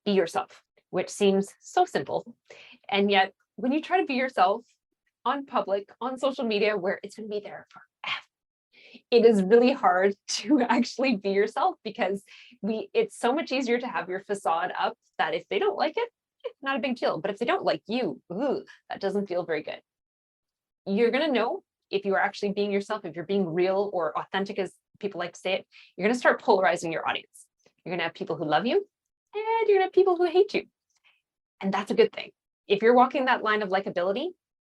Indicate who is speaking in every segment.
Speaker 1: be yourself, which seems so simple. And yet, when you try to be yourself on public, on social media, where it's going to be there forever, it is really hard to actually be yourself because it's so much easier to have your facade up that if they don't like it, not a big deal. But if they don't like you, that doesn't feel very good. You're going to know if you are actually being yourself, if you're being real or authentic, as people like to say it, you're going to start polarizing your audience. You're going to have people who love you and you're going to have people who hate you. And that's a good thing. If you're walking that line of likability,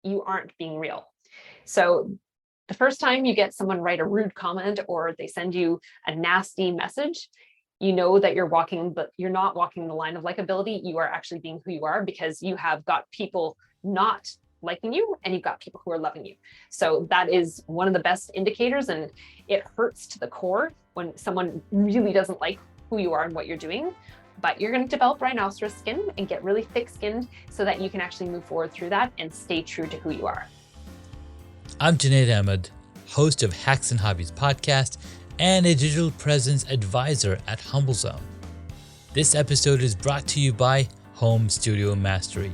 Speaker 1: you aren't being real. So the first time you get someone write a rude comment or they send you a nasty message, you know that you're not walking the line of likability. You are actually being who you are because you have got people not liking you and you've got people who are loving you. So that is one of the best indicators, and it hurts to the core when someone really doesn't like who you are and what you're doing. But you're going to develop rhinoceros skin and get really thick-skinned so that you can actually move forward through that and stay true to who you are.
Speaker 2: I'm Junaid Ahmed, host of Hacks and Hobbies podcast and a digital presence advisor at HumbleZone. This episode is brought to you by Home Studio Mastery.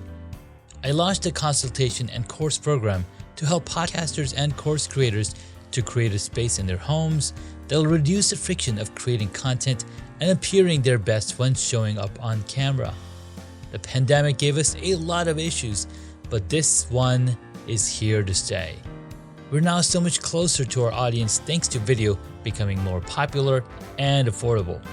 Speaker 2: I launched a consultation and course program to help podcasters and course creators to create a space in their homes that will reduce the friction of creating content and appearing their best when showing up on camera. The pandemic gave us a lot of issues, but this one is here to stay. We're now so much closer to our audience thanks to video becoming more popular and affordable.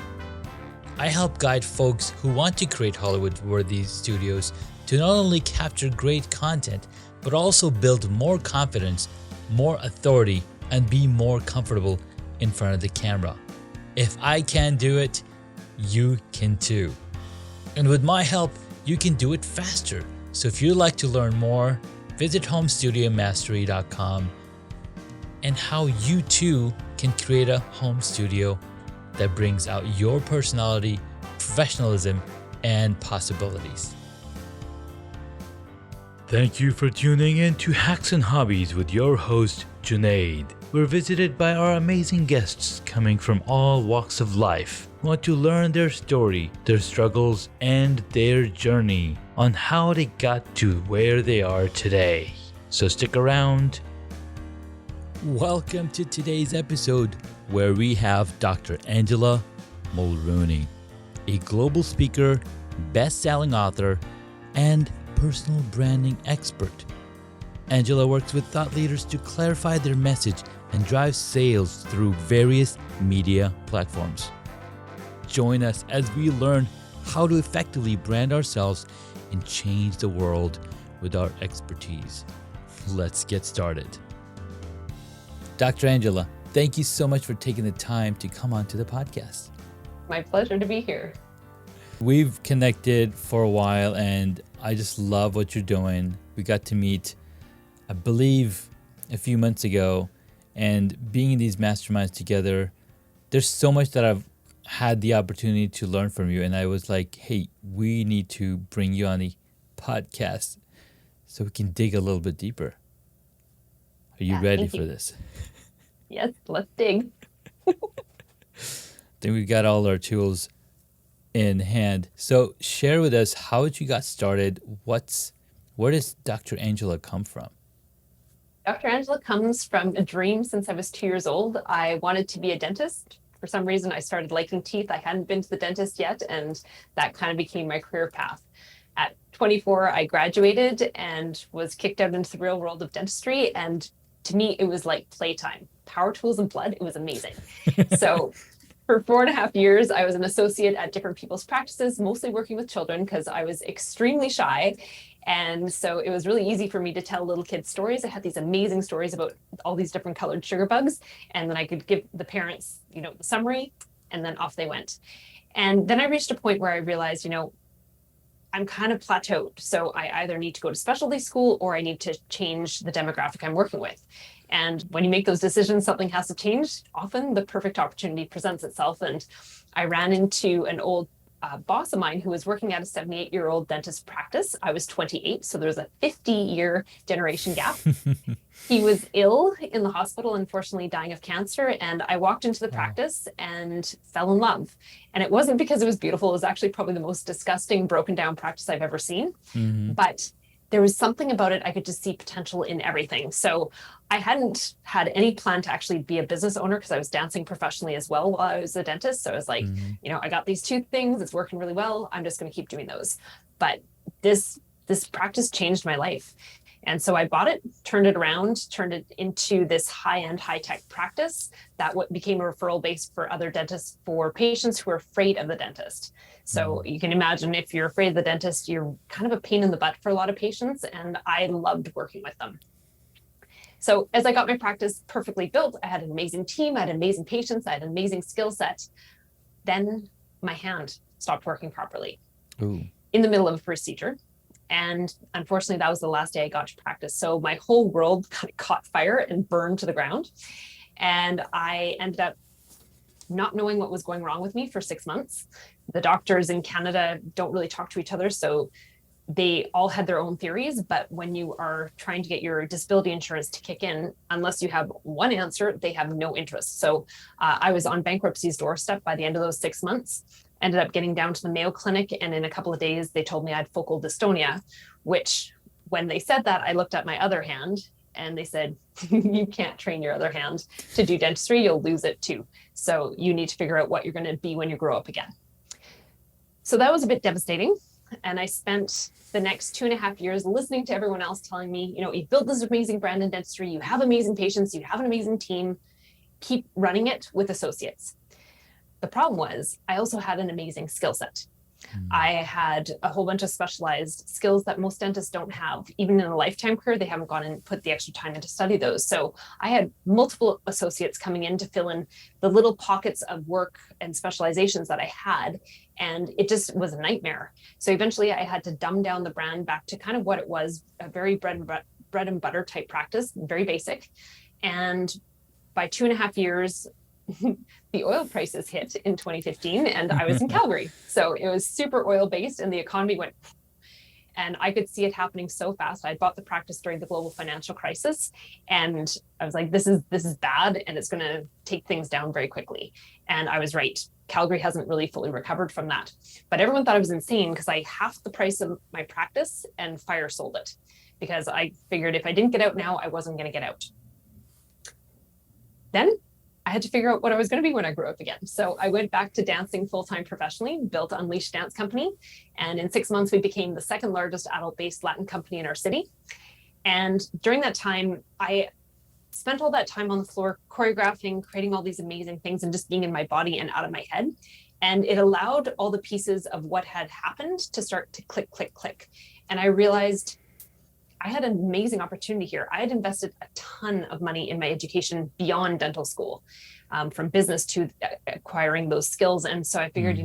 Speaker 2: I help guide folks who want to create Hollywood-worthy studios to not only capture great content, but also build more confidence, more authority, and be more comfortable in front of the camera. If I can do it, you can too. And with my help, you can do it faster. So if you'd like to learn more, visit homestudiomastery.com and how you too can create a home studio that brings out your personality, professionalism, and possibilities. Thank you for tuning in to Hacks and Hobbies with your host, Junaid. We're visited by our amazing guests coming from all walks of life who want to learn their story, their struggles, and their journey on how they got to where they are today. So stick around. Welcome to today's episode where we have Dr. Angela Mulrooney, a global speaker, best-selling author, and personal branding expert. Angela works with thought leaders to clarify their message and drive sales through various media platforms. Join us as we learn how to effectively brand ourselves and change the world with our expertise. Let's get started. Dr. Angela, thank you so much for taking the time to come onto the podcast.
Speaker 1: My pleasure to be here.
Speaker 2: We've connected for a while and I just love what you're doing. We got to meet, I believe, a few months ago, and being in these masterminds together, there's so much that I've had the opportunity to learn from you. And I was like, hey, we need to bring you on the podcast so we can dig a little bit deeper. Are you ready for this?
Speaker 1: Yes, let's dig.
Speaker 2: I think we've got all our tools in hand. So share with us how you got started. Where does Dr. Angela come from?
Speaker 1: Dr. Angela comes from a dream since I was 2 years old. I wanted to be a dentist. For some reason, I started liking teeth. I hadn't been to the dentist yet, and that kind of became my career path. At 24, I graduated and was kicked out into the real world of dentistry. And to me, it was like playtime. Power tools and blood. It was amazing. So for 4.5 years, I was an associate at different people's practices, mostly working with children because I was extremely shy. And so it was really easy for me to tell little kids stories. I had these amazing stories about all these different colored sugar bugs. And then I could give the parents, the summary, and then off they went. And then I reached a point where I realized, I'm kind of plateaued. So I either need to go to specialty school or I need to change the demographic I'm working with. And when you make those decisions, something has to change. Often the perfect opportunity presents itself. And I ran into an old boss of mine who was working at a 78-year-old dentist practice. I was 28, so there's a 50-year generation gap. He was ill in the hospital, unfortunately dying of cancer, and I walked into the practice and fell in love. And it wasn't because it was beautiful. It was actually probably the most disgusting, broken down practice I've ever seen. But there was something about it. I could just see potential in everything. So I hadn't had any plan to actually be a business owner because I was dancing professionally as well while I was a dentist. So I was like, I got these two things. It's working really well. I'm just going to keep doing those. But this practice changed my life. And so I bought it, turned it around, turned it into this high-end, high-tech practice that became a referral base for other dentists for patients who are afraid of the dentist. So you can imagine if you're afraid of the dentist, you're kind of a pain in the butt for a lot of patients, and I loved working with them. So as I got my practice perfectly built, I had an amazing team, I had amazing patients, I had an amazing skill set. Then my hand stopped working properly in the middle of a procedure. And unfortunately, that was the last day I got to practice. So my whole world kind of caught fire and burned to the ground. And I ended up not knowing what was going wrong with me for 6 months. The doctors in Canada don't really talk to each other, so they all had their own theories. But when you are trying to get your disability insurance to kick in, unless you have one answer, they have no interest. So I was on bankruptcy's doorstep by the end of those 6 months. Ended up getting down to the Mayo Clinic, and in a couple of days, they told me I had focal dystonia, which when they said that, I looked at my other hand and they said, you can't train your other hand to do dentistry, you'll lose it too. So you need to figure out what you're going to be when you grow up again. So that was a bit devastating. And I spent the next 2.5 years listening to everyone else telling me, you built this amazing brand in dentistry, you have amazing patients, you have an amazing team, keep running it with associates. The problem was I also had an amazing skill set. I had a whole bunch of specialized skills that most dentists don't have. Even in a lifetime career, they haven't gone and put the extra time in to study those. So I had multiple associates coming in to fill in the little pockets of work and specializations that I had. And it just was a nightmare. So eventually I had to dumb down the brand back to kind of what it was, a very bread and butter type practice, very basic. And by 2.5 years, the oil prices hit in 2015 and I was in Calgary. So it was super oil based and the economy went, and I could see it happening so fast. I bought the practice during the global financial crisis and I was like, this is bad and it's going to take things down very quickly. And I was right. Calgary hasn't really fully recovered from that. But everyone thought I was insane because I halved the price of my practice and fire sold it because I figured if I didn't get out now, I wasn't going to get out. Then I had to figure out what I was going to be when I grew up again. So I went back to dancing full-time professionally, built Unleashed Dance Company. And in 6 months, we became the second largest adult-based Latin company in our city. And during that time, I spent all that time on the floor choreographing, creating all these amazing things and just being in my body and out of my head. And it allowed all the pieces of what had happened to start to click, click, click. And I realized I had an amazing opportunity here. I had invested a ton of money in my education beyond dental school, from business to acquiring those skills. And so I figured,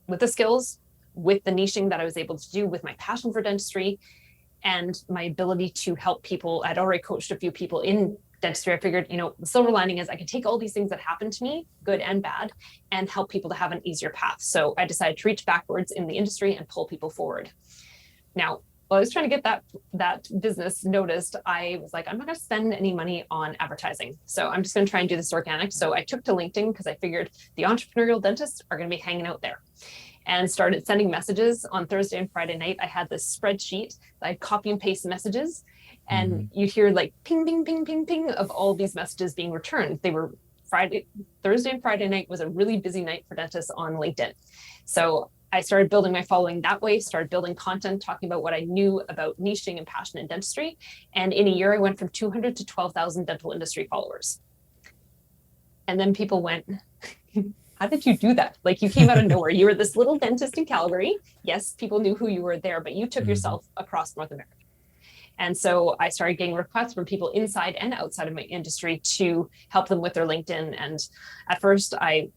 Speaker 1: with the skills, with the niching that I was able to do, with my passion for dentistry and my ability to help people, I'd already coached a few people in dentistry. I figured, the silver lining is I could take all these things that happened to me, good and bad, and help people to have an easier path. So I decided to reach backwards in the industry and pull people forward. Now, while I was trying to get that business noticed, I was like, I'm not going to spend any money on advertising. So I'm just going to try and do this organic. So I took to LinkedIn because I figured the entrepreneurial dentists are going to be hanging out there, and started sending messages on Thursday and Friday night. I had this spreadsheet that I'd copy and paste messages, and you'd hear like ping, ping, ping, ping, ping of all these messages being returned. They were Thursday and Friday night was a really busy night for dentists on LinkedIn. So I started building my following that way, started building content, talking about what I knew about niching and passion in dentistry. And in a year, I went from 200 to 12,000 dental industry followers. And then people went, how did you do that? Like, you came out of nowhere. You were this little dentist in Calgary. Yes, people knew who you were there, but you took yourself across North America. And so I started getting requests from people inside and outside of my industry to help them with their LinkedIn. And at first, I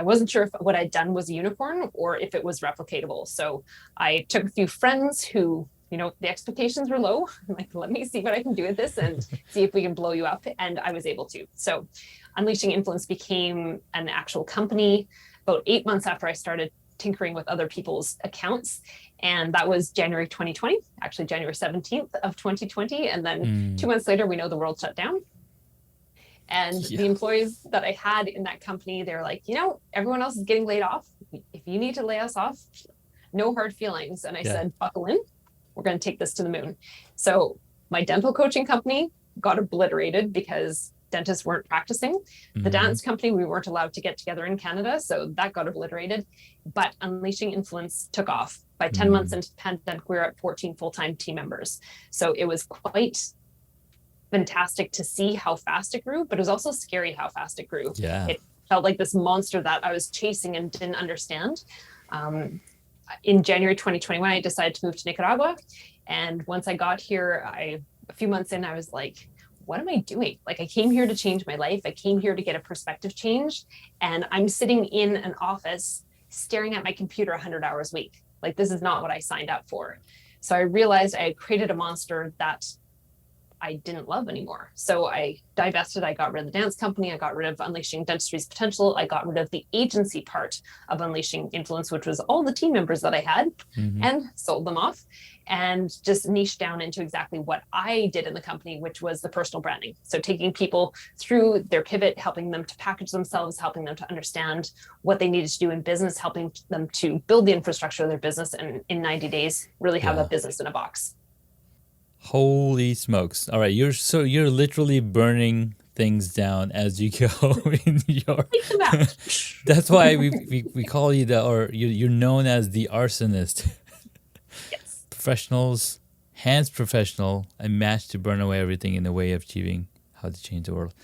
Speaker 1: wasn't sure if what I'd done was a unicorn or if it was replicatable. So I took a few friends who, the expectations were low. I'm like, let me see what I can do with this and see if we can blow you up. And I was able to. So Unleashing Influence became an actual company. About 8 months after I started tinkering with other people's accounts. And that was January 2020, actually January 17th of 2020. And then 2 months later, we know the world shut down. And the employees that I had in that company, they're like, everyone else is getting laid off. If you need to lay us off, no hard feelings. And I said, buckle in, we're going to take this to the moon. So my dental coaching company got obliterated because dentists weren't practicing. The dance company, we weren't allowed to get together in Canada, so that got obliterated. But Unleashing Influence took off. By 10 months into the pandemic, we were at 14 full-time team members. So it was quite fantastic to see how fast it grew, but it was also scary how fast it grew. It felt like this monster that I was chasing and didn't understand. In January 2021, I decided to move to Nicaragua. And once I got here, a few months in, I was like, what am I doing? Like, I came here to change my life. I came here to get a perspective change. And I'm sitting in an office staring at my computer 100 hours a week. Like, this is not what I signed up for. So I realized I had created a monster that I didn't love anymore. So I divested, I got rid of the dance company, I got rid of Unleashing Dentistry's Potential, I got rid of the agency part of Unleashing Influence, which was all the team members that I had, and sold them off, and just niched down into exactly what I did in the company, which was the personal branding. So taking people through their pivot, helping them to package themselves, helping them to understand what they needed to do in business, helping them to build the infrastructure of their business, and in 90 days, really have a business in a box.
Speaker 2: Holy smokes. All right. You're literally burning things down as you go in your, that's why we call you you're known as the arsonist.
Speaker 1: Yes.
Speaker 2: Professionals, hands professional, and match to burn away everything in the way of achieving how to change the world.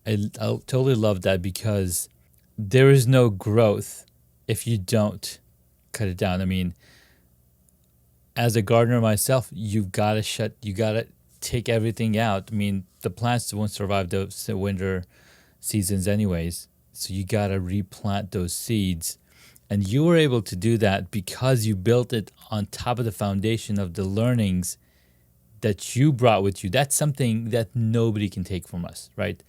Speaker 2: I totally love that, because there is no growth if you cut it down. I mean, as a gardener myself, you gotta take everything out. I mean, the plants won't survive the winter seasons anyways, so you gotta replant those seeds. And you were able to do that because you built it on top of the foundation of the learnings that you brought with you. That's something that nobody can take from us, right?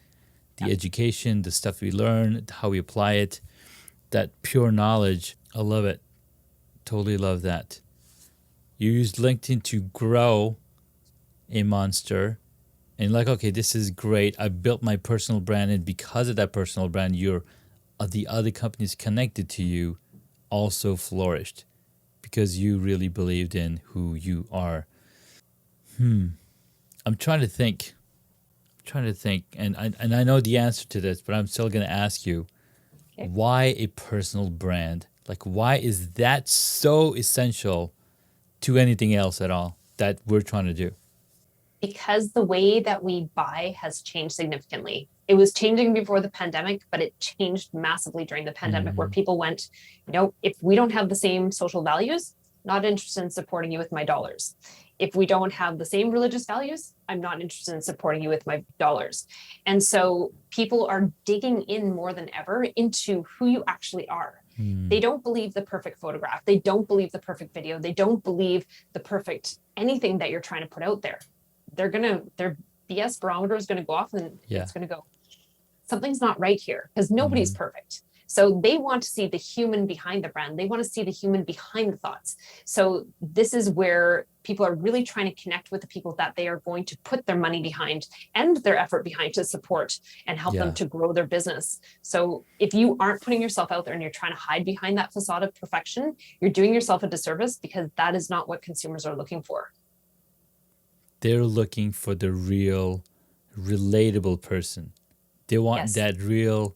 Speaker 2: The education, the stuff we learn, how we apply it, that pure knowledge. I love it. Totally love that. You used LinkedIn to grow a monster, and like, okay, this is great. I built my personal brand, and because of that personal brand, the other companies connected to you also flourished because you really believed in who you are. I'm trying to think, and I know the answer to this, but I'm still going to ask you, why a personal brand? Like, why is that so essential to anything else at all that we're trying to do?
Speaker 1: Because the way that we buy has changed significantly. It was changing before the pandemic, but it changed massively during the pandemic, where people went, if we don't have the same social values, not interested in supporting you with my dollars. If we don't have the same religious values, I'm not interested in supporting you with my dollars. And so people are digging in more than ever into who you actually are. They don't believe the perfect photograph. They don't believe the perfect video. They don't believe the perfect anything that you're trying to put out there. Their BS barometer is going to go off, and it's going to go, something's not right here, because nobody's perfect. So they want to see the human behind the brand. They want to see the human behind the thoughts. So this is where people are really trying to connect with the people that they are going to put their money behind and their effort behind to support and help them to grow their business. So if you aren't putting yourself out there and you're trying to hide behind that facade of perfection, you're doing yourself a disservice, because that is not what consumers are looking for.
Speaker 2: They're looking for the real, relatable person. They want that real,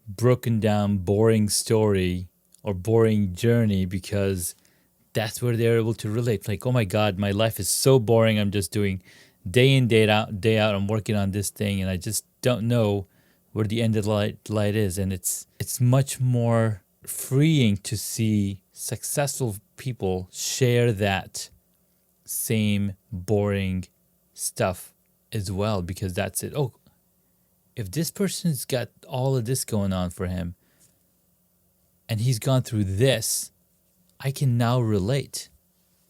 Speaker 2: broken down, boring story or boring journey, because that's where they're able to relate. Like, oh my God, my life is so boring. I'm just doing day in, day out. I'm working on this thing, and I just don't know where the end of the light is. And it's much more freeing to see successful people share that same boring stuff as well, because that's it. Oh, if this person's got all of this going on for him and he's gone through this, I can now relate.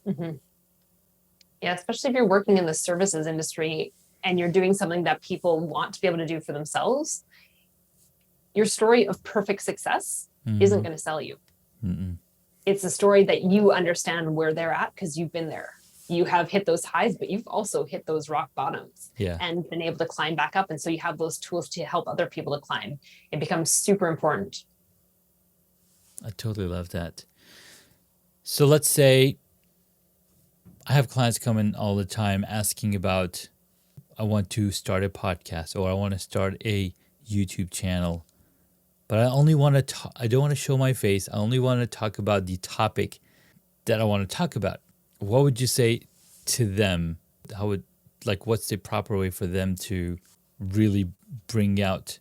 Speaker 1: Yeah, especially if you're working in the services industry and you're doing something that people want to be able to do for themselves, your story of perfect success isn't going to sell you. it's a story that you understand where they're at because you've been there. You have hit those highs, but you've also hit those rock bottoms and been able to climb back up. And so you have those tools to help other people to climb. It becomes super important.
Speaker 2: I totally love that. So let's say I have clients come in all the time asking about, I want to start a podcast or I want to start a YouTube channel, but I only want to, I don't want to show my face. I only want to talk about the topic that I want to talk about. What would you say to them? How would, like, what's the proper way for them to really bring out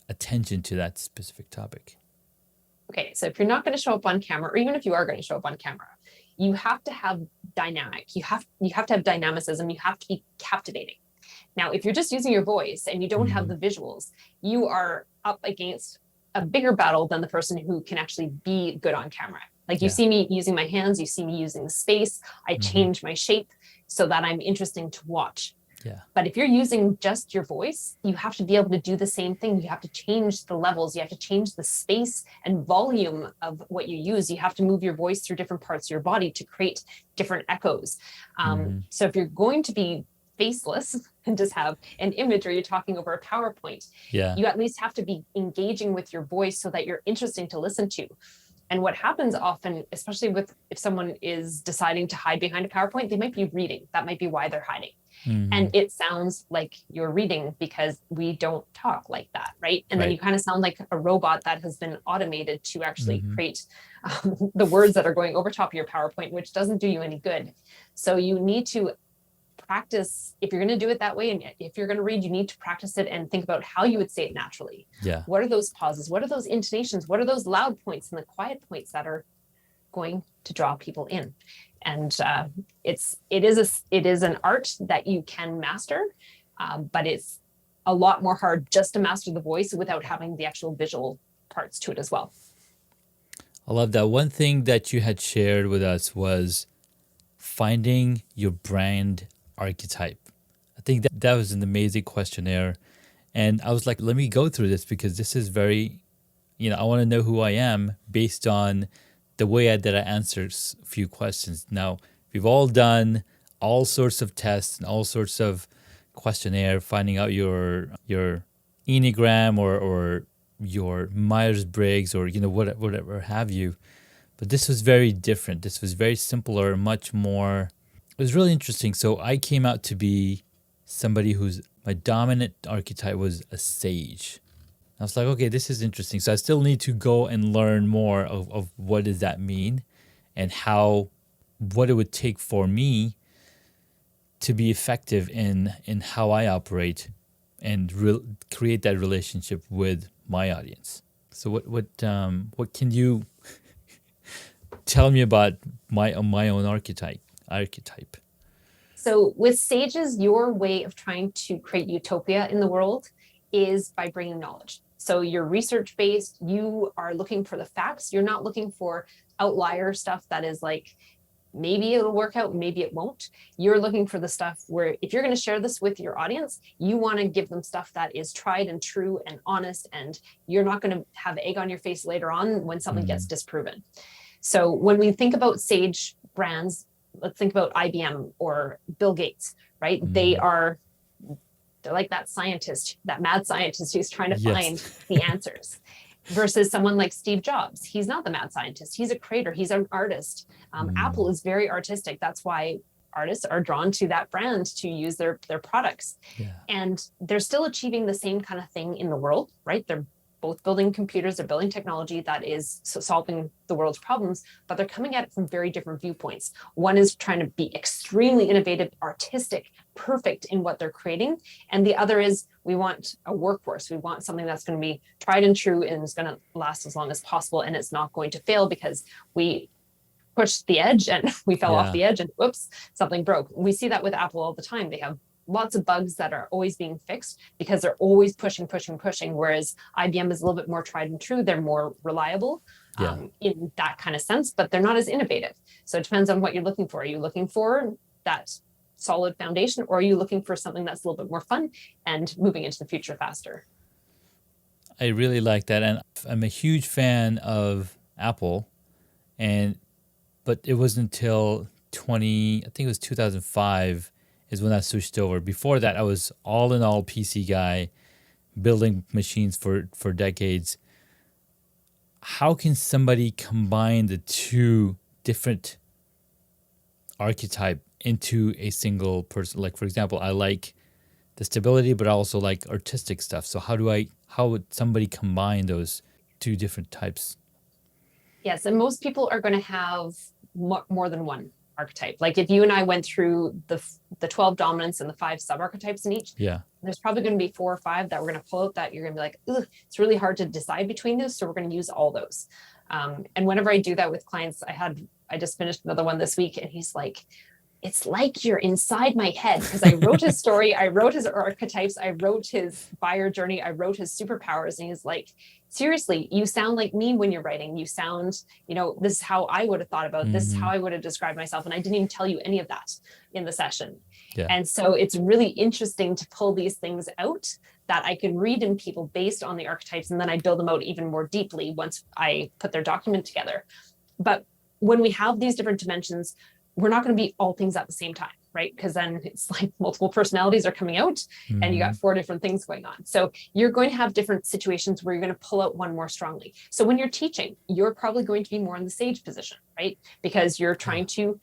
Speaker 2: attention to that specific topic?
Speaker 1: Okay, so if you're not going to show up on camera, or even if you are going to show up on camera, you have to have dynamic. You have to have dynamicism. You have to be captivating. Now, if you're just using your voice and you don't have the visuals, you are up against a bigger battle than the person who can actually be good on camera. Like you see me using my hands, you see me using the space. I change my shape so that I'm interesting to watch.
Speaker 2: Yeah.
Speaker 1: But if you're using just your voice, you have to be able to do the same thing. You have to change the levels. You have to change the space and volume of what you use. You have to move your voice through different parts of your body to create different echoes. So if you're going to be faceless and just have an image or you're talking over a PowerPoint, you at least have to be engaging with your voice so that you're interesting to listen to. And what happens often, especially with if someone is deciding to hide behind a PowerPoint, they might be reading. That might be why they're hiding. And it sounds like you're reading because we don't talk like that, right? And then you kind of sound like a robot that has been automated to actually create the words that are going over top of your PowerPoint, which doesn't do you any good. So you need to practice. If you're going to do it that way, and if you're going to read, you need to practice it and think about how you would say it naturally. What are those pauses? What are those intonations? What are those loud points and the quiet points that are going to draw people in? And it is an art that you can master, but it's a lot more hard just to master the voice without having the actual visual parts to it as well.
Speaker 2: I love that. One thing that you had shared with us was finding your brand archetype. I think that was an amazing questionnaire. And I was like, let me go through this because this is very, I want to know who I am based on the way that I answer a few questions. Now, we've all done all sorts of tests and all sorts of questionnaire, finding out your Enneagram or your Myers-Briggs or, whatever have you. But this was very different. This was very simpler, much more. It was really interesting. So I came out to be somebody my dominant archetype was a sage. I was like, okay, this is interesting. So I still need to go and learn more of what does that mean and what it would take for me to be effective in how I operate and create that relationship with my audience. So what can you tell me about my own archetype?
Speaker 1: So with sages, your way of trying to create utopia in the world is by bringing knowledge. So you're research-based, you are looking for the facts. You're not looking for outlier stuff that is like, maybe it'll work out, maybe it won't. You're looking for the stuff where if you're going to share this with your audience, you want to give them stuff that is tried and true and honest, and you're not going to have egg on your face later on when something gets disproven. So when we think about sage brands, let's think about IBM or Bill Gates, right? They're like that scientist, that mad scientist who's trying to find the answers versus someone like Steve Jobs. He's not the mad scientist. He's a creator. He's an artist. Apple is very artistic. That's why artists are drawn to that brand to use their products. And they're still achieving the same kind of thing in the world, right? They're both building computers, they're building technology that is solving the world's problems, but they're coming at it from very different viewpoints. One is trying to be extremely innovative, artistic, perfect in what they're creating. And the other is we want a workhorse. We want something that's going to be tried and true and is going to last as long as possible. And it's not going to fail because we pushed the edge and we fell off the edge and whoops, something broke. We see that with Apple all the time. They have lots of bugs that are always being fixed because they're always pushing, whereas IBM is a little bit more tried and true. They're more reliable in that kind of sense, but they're not as innovative. So it depends on what you're looking for. Are you looking for that solid foundation, or are you looking for something that's a little bit more fun and moving into the future faster?
Speaker 2: I really like that. And I'm a huge fan of Apple. And but it wasn't until I think it was 2005 is when I switched over. Before that, I was all in all PC guy, building machines for decades. How can somebody combine the two different archetype into a single person? Like, for example, I like the stability, but I also like artistic stuff. So how would somebody combine those two different types?
Speaker 1: Yes, and most people are going to have more than one archetype. Like if you and I went through the 12 dominants and the 5 sub-archetypes in each,
Speaker 2: Yeah.
Speaker 1: there's probably going to be 4 or 5 that we're going to pull out that you're going to be like, ugh, it's really hard to decide between those. So we're going to use all those. And whenever I do that with clients, I just finished another one this week, and he's like, it's like you're inside my head, because I wrote his story, I wrote his archetypes, I wrote his buyer journey, I wrote his superpowers. And he's like, seriously, you sound like me when you're writing. You sound, this is how I would have thought about this, is how I would have described myself. And I didn't even tell you any of that in the session.
Speaker 2: Yeah.
Speaker 1: And so it's really interesting to pull these things out that I can read in people based on the archetypes. And then I build them out even more deeply once I put their document together. But when we have these different dimensions, we're not going to be all things at the same time, right? Because then it's like multiple personalities are coming out and you got 4 different things going on. So you're going to have different situations where you're going to pull out one more strongly. So when you're teaching, you're probably going to be more in the sage position, right? Because you're trying to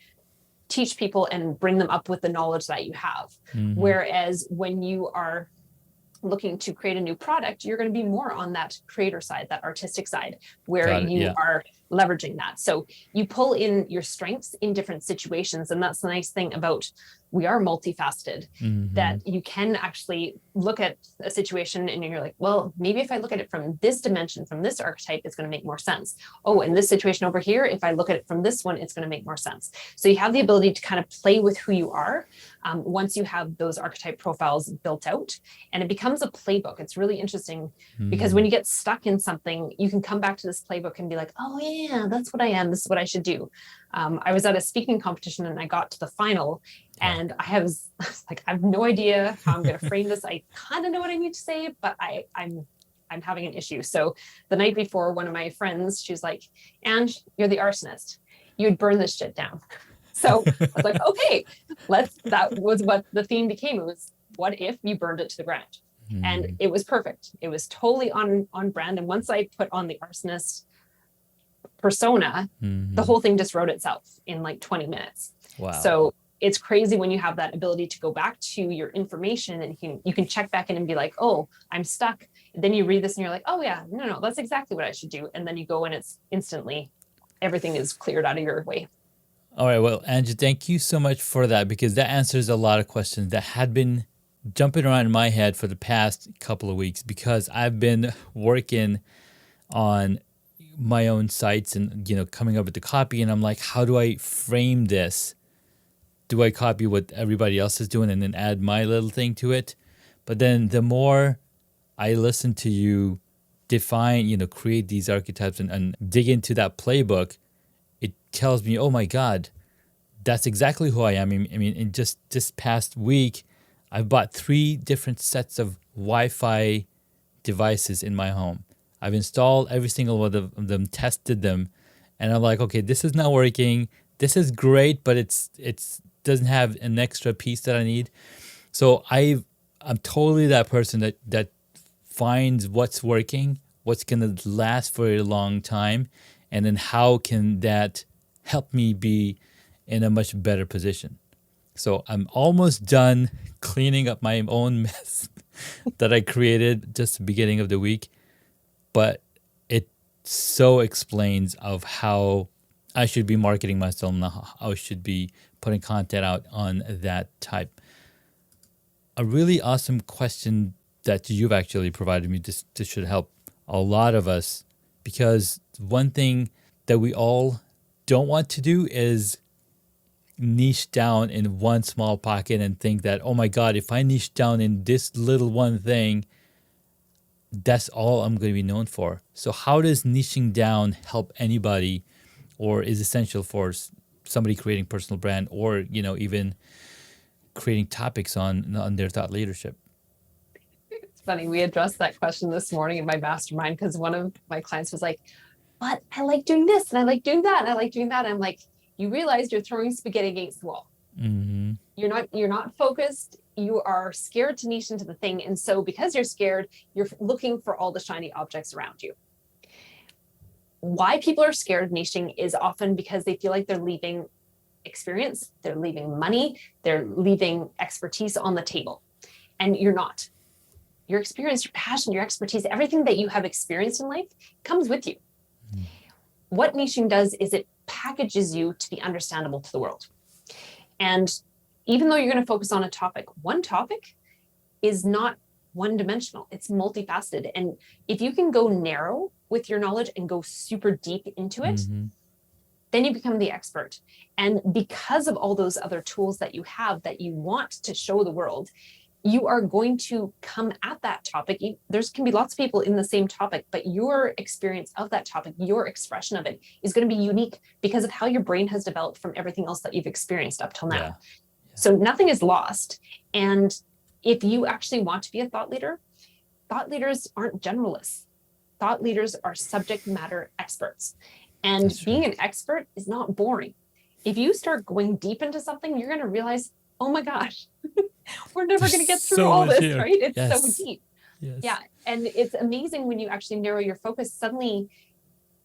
Speaker 1: teach people and bring them up with the knowledge that you have. Whereas when you are looking to create a new product, you're going to be more on that creator side, that artistic side, where you are leveraging that. So you pull in your strengths in different situations. And that's the nice thing about, we are multifaceted, that you can actually look at a situation and you're like, well, maybe if I look at it from this dimension, from this archetype, it's going to make more sense. Oh, in this situation over here, if I look at it from this one, it's going to make more sense. So you have the ability to kind of play with who you are once you have those archetype profiles built out, and it becomes a playbook. It's really interesting because when you get stuck in something, you can come back to this playbook and be like, oh yeah, that's what I am. This is what I should do. I was at a speaking competition and I got to the final, and I was like, I have no idea how I'm going to frame this. I kind of know what I need to say, but I'm having an issue. So the night before, one of my friends, she was like, "Ange, you're the arsonist. You'd burn this shit down." So I was like, okay, that was what the theme became. It was, what if you burned it to the ground? And it was perfect. It was totally on brand. And once I put on the arsonist persona, the whole thing just wrote itself in like 20 minutes.
Speaker 2: Wow.
Speaker 1: So it's crazy when you have that ability to go back to your information and you can check back in and be like, oh, I'm stuck. Then you read this and you're like, oh yeah, no, that's exactly what I should do. And then you go and it's instantly, everything is cleared out of your way.
Speaker 2: All right. Well, Angie, thank you so much for that, because that answers a lot of questions that had been jumping around in my head for the past couple of weeks, because I've been working on my own sites and, coming up with the copy. And I'm like, how do I frame this? Do I copy what everybody else is doing and then add my little thing to it? But then the more I listen to you define, create these archetypes and dig into that playbook, it tells me, oh my God, that's exactly who I am. I mean, in just this past week, I've bought 3 different sets of Wi-Fi devices in my home. I've installed every single one of them, tested them, and I'm like, okay, this is not working. This is great, but it's doesn't have an extra piece that I need. So I'm totally that person that finds what's working, what's gonna last for a long time, and then how can that help me be in a much better position. So I'm almost done cleaning up my own mess that I created just the beginning of the week, but it so explains of how I should be marketing myself and how I should be putting content out on that type. A really awesome question that you've actually provided me. This should help a lot of us, because one thing that we all don't want to do is niche down in one small pocket and think that, oh my God, if I niche down in this little one thing, that's all I'm going to be known for. So how does niching down help anybody, or is essential for somebody creating personal brand, or even creating topics on their thought leadership?
Speaker 1: It's funny, we addressed that question this morning in my mastermind, because one of my clients was like, but I like doing this and I like doing that and I like doing that. I'm like, you realize you're throwing spaghetti against the wall.
Speaker 2: Mm-hmm.
Speaker 1: You're not focused. You are scared to niche into the thing. And so because you're scared, you're looking for all the shiny objects around you. Why people are scared of niching is often because they feel like they're leaving experience, they're leaving money, they're leaving expertise on the table. And you're not. Your experience, your passion, your expertise, everything that you have experienced in life comes with you. Mm. What niching does is it packages you to be understandable to the world. And even though you're going to focus on a topic, one topic is not one-dimensional. It's multifaceted. And if you can go narrow with your knowledge and go super deep into it, then you become the expert. And because of all those other tools that you have that you want to show the world, you are going to come at that topic. There's can be lots of people in the same topic, but your experience of that topic, your expression of it is going to be unique because of how your brain has developed from everything else that you've experienced up till now. Yeah. So nothing is lost. And if you actually want to be a thought leaders aren't generalists. Thought leaders are subject matter experts. And being an expert is not boring. If you start going deep into something, you're going to realize, oh my gosh, we're never going to get through all this, here. Right? It's so deep. Yes. Yeah. And it's amazing when you actually narrow your focus. Suddenly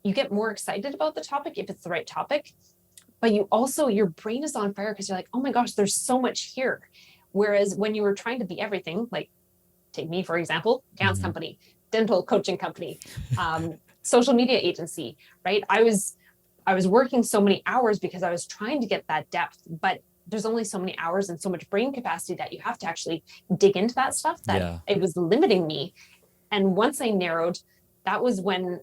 Speaker 1: you get more excited about the topic if it's the right topic. But you also, your brain is on fire because you're like, oh my gosh, there's so much here. Whereas when you were trying to be everything, like take me, for example, dance company, dental coaching company, social media agency, right? I was working so many hours because I was trying to get that depth, but there's only so many hours and so much brain capacity that you have to actually dig into that stuff that it was limiting me. And once I narrowed, that was when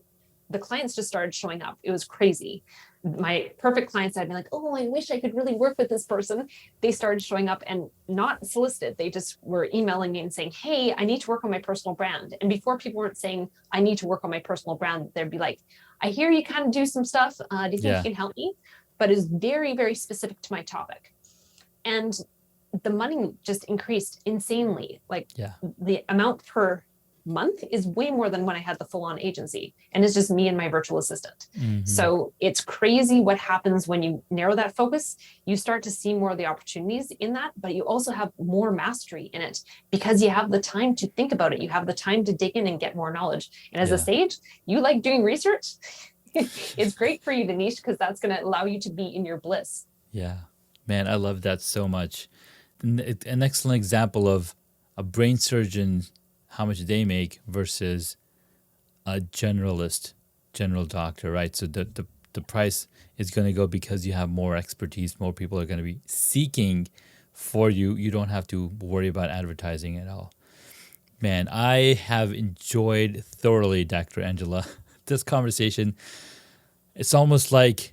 Speaker 1: the clients just started showing up. It was crazy. My perfect clients, I'd be like, oh, I wish I could really work with this person. They started showing up and not solicited. They just were emailing me and saying, hey, I need to work on my personal brand. And before, people weren't saying, I need to work on my personal brand. They'd be like, I hear you kind of do some stuff. Do you think you can help me? But it's very, very specific to my topic. And the money just increased insanely. Like the amount per month is way more than when I had the full-on agency, and it's just me and my virtual assistant. So it's crazy what happens when you narrow that focus. You start to see more of the opportunities in that, but you also have more mastery in it because you have the time to think about it. You have the time to dig in and get more knowledge. And as a sage, you like doing research. It's great for you to niche because that's going to allow you to be in your bliss.
Speaker 2: Yeah, man, I love that so much. An excellent example of a brain surgeon, how much they make versus a general doctor, right? So the price is going to go because you have more expertise. More people are going to be seeking for you. You don't have to worry about advertising at all. Man, I have enjoyed thoroughly, Dr. Angela, this conversation. It's almost like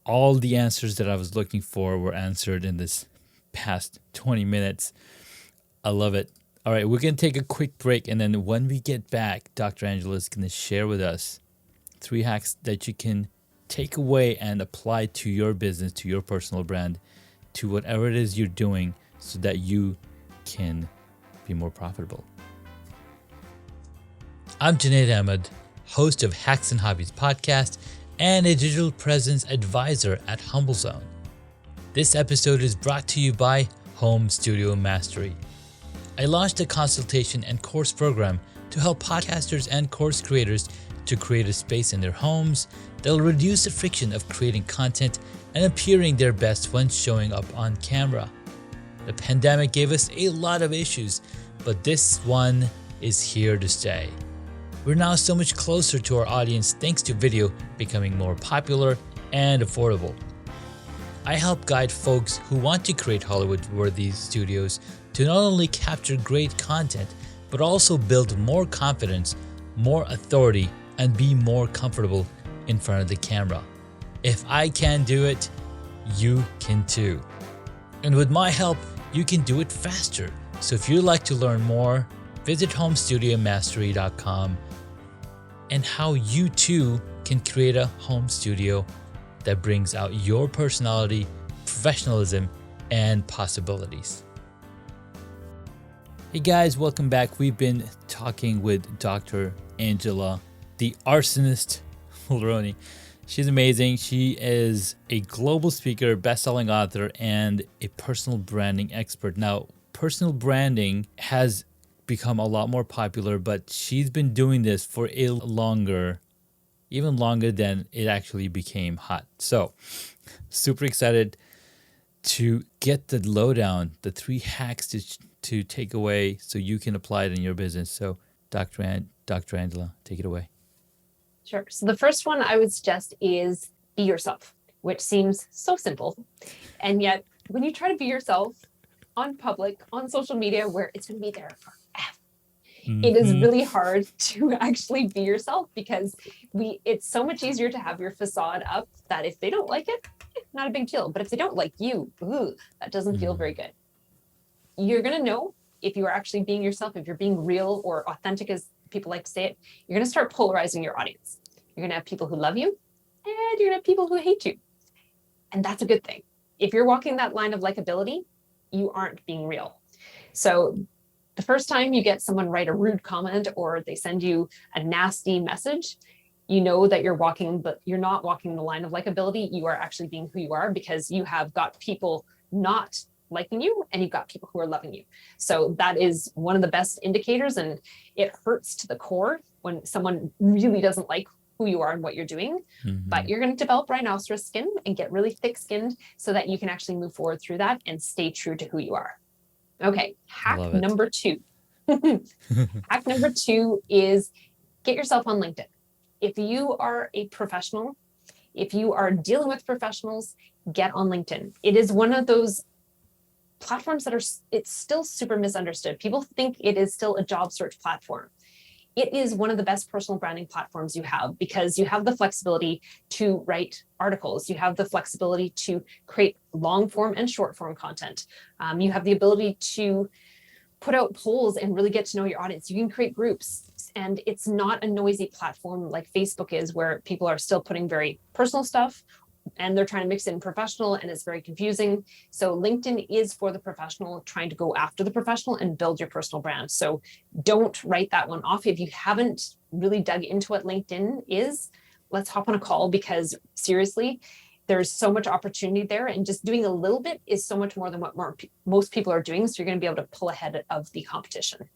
Speaker 2: all the answers that I was looking for were answered in this past 20 minutes. I love it. All right, we're going to take a quick break, and then when we get back, Dr. Angela is going to share with us 3 hacks that you can take away and apply to your business, to your personal brand, to whatever it is you're doing so that you can be more profitable. I'm Junaid Ahmed, host of Hacks and Hobbies podcast and a digital presence advisor at HumbleZone. This episode is brought to you by Home Studio Mastery. I launched a consultation and course program to help podcasters and course creators to create a space in their homes that will reduce the friction of creating content and appearing their best when showing up on camera. The pandemic gave us a lot of issues, but this one is here to stay. We're now so much closer to our audience thanks to video becoming more popular and affordable. I help guide folks who want to create Hollywood-worthy studios to not only capture great content, but also build more confidence, more authority, and be more comfortable in front of the camera. If I can do it, you can too. And with my help, you can do it faster. So if you'd like to learn more, visit homestudiomastery.com and how you too can create a home studio that brings out your personality, professionalism, and possibilities. Hey guys, welcome back. We've been talking with Dr. Angela, the arsonist Mulrooney, She's amazing. She is a global speaker, best-selling author, and a personal branding expert. Now, personal branding has become a lot more popular, but she's been doing this for a longer, even longer than it actually became hot. So, super excited to get the lowdown, the 3 hacks to take away so you can apply it in your business. So, Dr. Angela, take it away.
Speaker 1: Sure. So the first one I would suggest is be yourself, which seems so simple. And yet when you try to be yourself on public, on social media, where it's going to be there forever, it is really hard to actually be yourself because it's so much easier to have your facade up that if they don't like it, not a big deal. But if they don't like you, that doesn't feel very good. You're going to know if you are actually being yourself, if you're being real or authentic, as people like to say it, you're going to start polarizing your audience. You're going to have people who love you and you're going to have people who hate you. And that's a good thing. If you're walking that line of likability, you aren't being real. So the first time you get someone write a rude comment or they send you a nasty message, you know that you're not walking the line of likability. You are actually being who you are because you have got people not liking you and you've got people who are loving you. So that is one of the best indicators, and it hurts to the core when someone really doesn't like who you are and what you're doing. But you're going to develop rhinoceros skin and get really thick skinned so that you can actually move forward through that and stay true to who you are. Okay, hack number 2. Hack number 2 is get yourself on LinkedIn. If you are a professional, if you are dealing with professionals, get on LinkedIn. It is one of those platforms that it's still super misunderstood. People think it is still a job search platform. It is one of the best personal branding platforms you have because you have the flexibility to write articles. You have the flexibility to create long form and short form content. You have the ability to put out polls and really get to know your audience. You can create groups, and it's not a noisy platform like Facebook is, where people are still putting very personal stuff and they're trying to mix in professional, and it's very confusing. So LinkedIn is for the professional trying to go after the professional and build your personal brand. So don't write that one off. If you haven't really dug into what LinkedIn is, let's hop on a call, because seriously, there's so much opportunity there, and just doing a little bit is so much more than what most people are doing. So you're going to be able to pull ahead of the competition.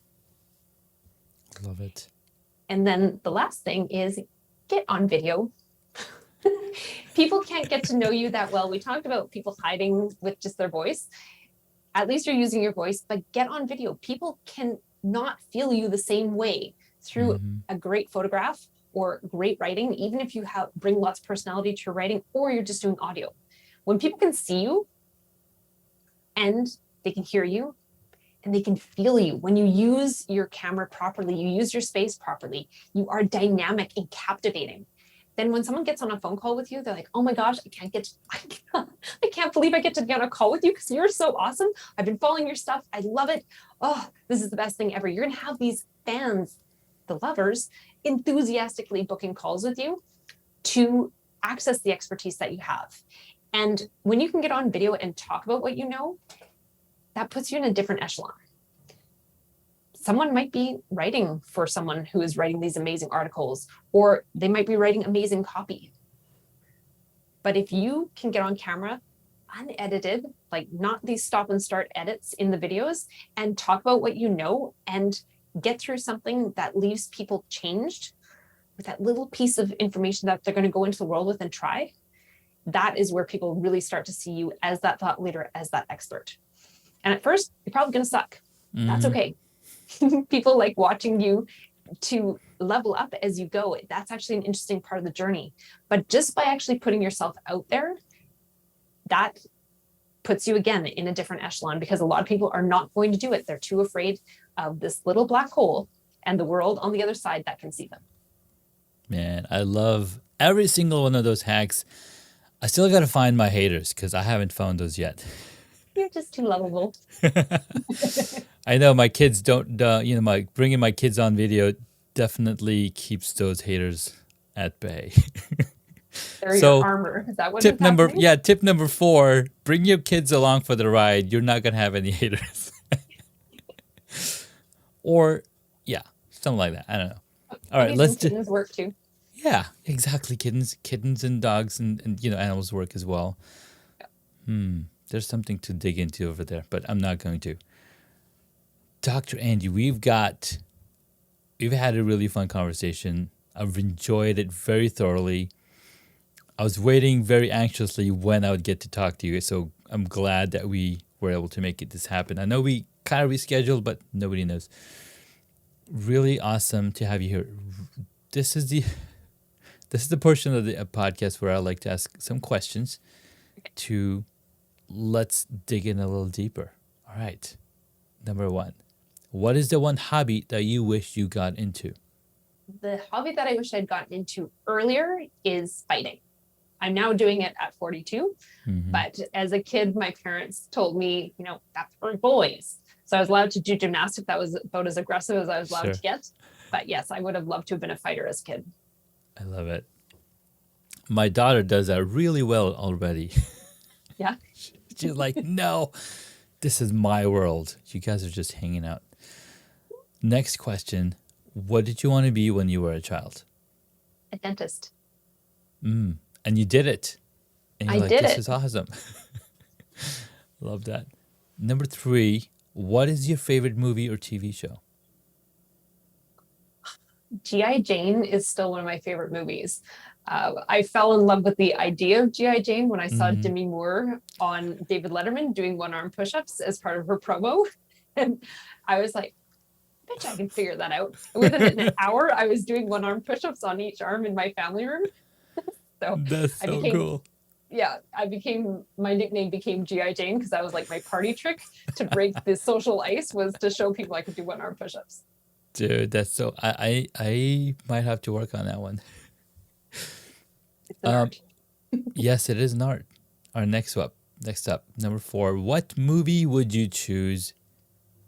Speaker 2: Love it.
Speaker 1: And then the last thing is get on video. People can't get to know you that well. We talked about people hiding with just their voice. At least you're using your voice, but get on video. People can not feel you the same way through a great photograph or great writing, even if you bring lots of personality to your writing, or you're just doing audio. When people can see you and they can hear you and they can feel you, when you use your camera properly, you use your space properly, you are dynamic and captivating. Then when someone gets on a phone call with you, they're like, oh my gosh, I can't believe I get to get on a call with you because you're so awesome. I've been following your stuff. I love it. Oh, this is the best thing ever. You're going to have these fans, the lovers, enthusiastically booking calls with you to access the expertise that you have. And when you can get on video and talk about what you know, that puts you in a different echelon. Someone might be writing for someone who is writing these amazing articles, or they might be writing amazing copy. But if you can get on camera, unedited, like not these stop and start edits in the videos, and talk about what you know and get through something that leaves people changed with that little piece of information that they're going to go into the world with and try, that is where people really start to see you as that thought leader, as that expert. And at first, you're probably going to suck. That's okay. People like watching you to level up as you go. That's actually an interesting part of the journey. But just by actually putting yourself out there, that puts you again in a different echelon, because a lot of people are not going to do it. They're too afraid of this little black hole and the world on the other side that can see them.
Speaker 2: Man, I love every single one of those hacks. I still got to find my haters because I haven't found those yet.
Speaker 1: You're just too lovable.
Speaker 2: I know my kids don't, bringing my kids on video definitely keeps those haters at bay.
Speaker 1: They're your armor. Is that what
Speaker 2: tip number 4, bring your kids along for the ride. You're not going to have any haters. Or, yeah, something like that. I don't know. All right, let's do.
Speaker 1: Work too.
Speaker 2: Yeah, exactly. Kittens and dogs and animals work as well. There's something to dig into over there, but I'm not going to. Dr. Andy, we've had a really fun conversation. I've enjoyed it very thoroughly. I was waiting very anxiously when I would get to talk to you, so I'm glad that we were able to make this happen. I know we kind of rescheduled, but nobody knows. Really awesome to have you here. This is the portion of the podcast where I like to ask some questions to let's dig in a little deeper. All right. Number 1. What is the one hobby that you wish you got into?
Speaker 1: The hobby that I wish I'd gotten into earlier is fighting. I'm now doing it at 42, but as a kid, my parents told me, that's for boys. So I was allowed to do gymnastics. That was about as aggressive as I was allowed to get. But yes, I would have loved to have been a fighter as a kid.
Speaker 2: I love it. My daughter does that really well already.
Speaker 1: Yeah.
Speaker 2: She's like, no, this is my world. You guys are just hanging out. Next question. What did you want to be when you were a child?
Speaker 1: A dentist.
Speaker 2: And you did it. And you're
Speaker 1: I
Speaker 2: like,
Speaker 1: did
Speaker 2: this
Speaker 1: it.
Speaker 2: is awesome. Love that. Number 3, what is your favorite movie or TV show?
Speaker 1: G.I. Jane is still one of my favorite movies. I fell in love with the idea of G.I. Jane when I saw Demi Moore on David Letterman doing one-arm push-ups as part of her promo. And I was like, I bet you I can figure that out. Within an hour, I was doing one-arm push-ups on each arm in my family room. So
Speaker 2: that's so cool.
Speaker 1: Yeah, my nickname became G.I. Jane because that was like my party trick to break the social ice, was to show people I could do one-arm push-ups.
Speaker 2: Dude, that's so... I might have to work on that one.
Speaker 1: It's an art.
Speaker 2: Yes, it is an art. Our next up, number 4. What movie would you choose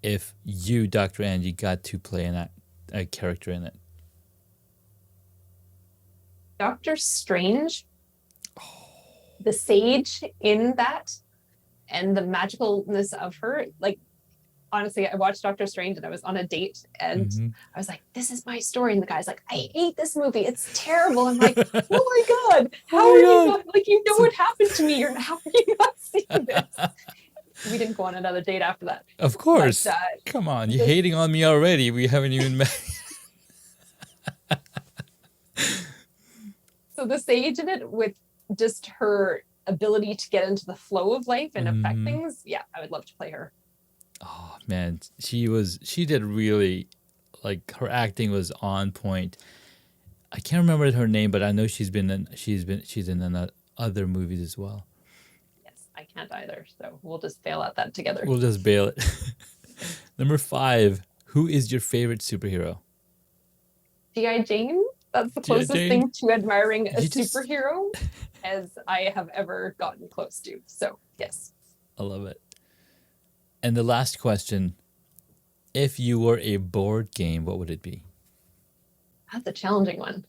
Speaker 2: if you, Dr. Angie, got to play a character in it?
Speaker 1: Doctor Strange, the sage in that, and the magicalness of her. Like, honestly, I watched Doctor Strange and I was on a date and I was like, this is my story. And the guy's like, I hate this movie. It's terrible. I'm like, oh my God, how are you not, like, what happened to me? How are you not seeing this? We didn't go on another date after that.
Speaker 2: Of course. But, come on, you're hating on me already. We haven't even met.
Speaker 1: So the sage in it, with just her ability to get into the flow of life and affect things. Yeah, I would love to play her.
Speaker 2: Oh man, she did really, like, her acting was on point. I can't remember her name, but I know she's in other movies as well.
Speaker 1: Yes, I can't either. So we'll just bail at that together.
Speaker 2: We'll just bail it. Number 5, who is your favorite superhero?
Speaker 1: G.I. Jane. That's the closest thing to admiring a superhero as I have ever gotten close to. So, yes.
Speaker 2: I love it. And the last question, if you were a board game, what would it be?
Speaker 1: That's a challenging one.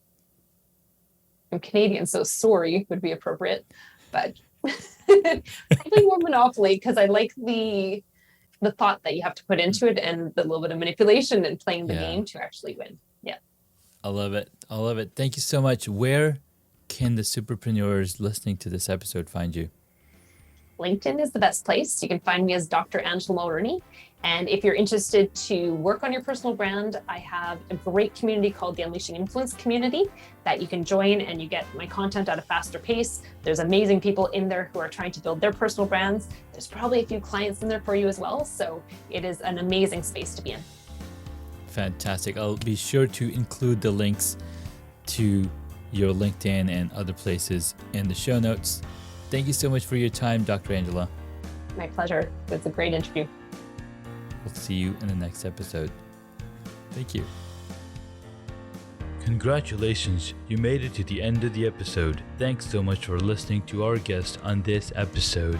Speaker 1: I'm Canadian, so sorry would be appropriate. But probably more Monopoly, because I like the thought that you have to put into it and the little bit of manipulation and playing the game to actually win. Yeah.
Speaker 2: I love it. I love it. Thank you so much. Where can the superpreneurs listening to this episode find you?
Speaker 1: LinkedIn is the best place. You can find me as Dr. Angela Mulrooney. And if you're interested to work on your personal brand, I have a great community called the Unleashing Influence community that you can join, and you get my content at a faster pace. There's amazing people in there who are trying to build their personal brands. There's probably a few clients in there for you as well. So it is an amazing space to be in. Fantastic. I'll be sure to include the links to your LinkedIn and other places in the show notes. Thank you so much for your time, Dr. Angela. My pleasure. It was a great interview. We'll see you in the next episode. Thank you. Congratulations, you made it to the end of the episode. Thanks so much for listening to our guest on this episode.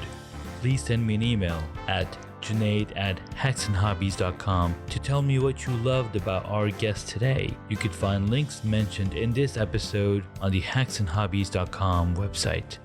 Speaker 1: Please send me an email at junaid@hacksandhobbies.com to tell me what you loved about our guest today. You could find links mentioned in this episode on the hacksandhobbies.com website.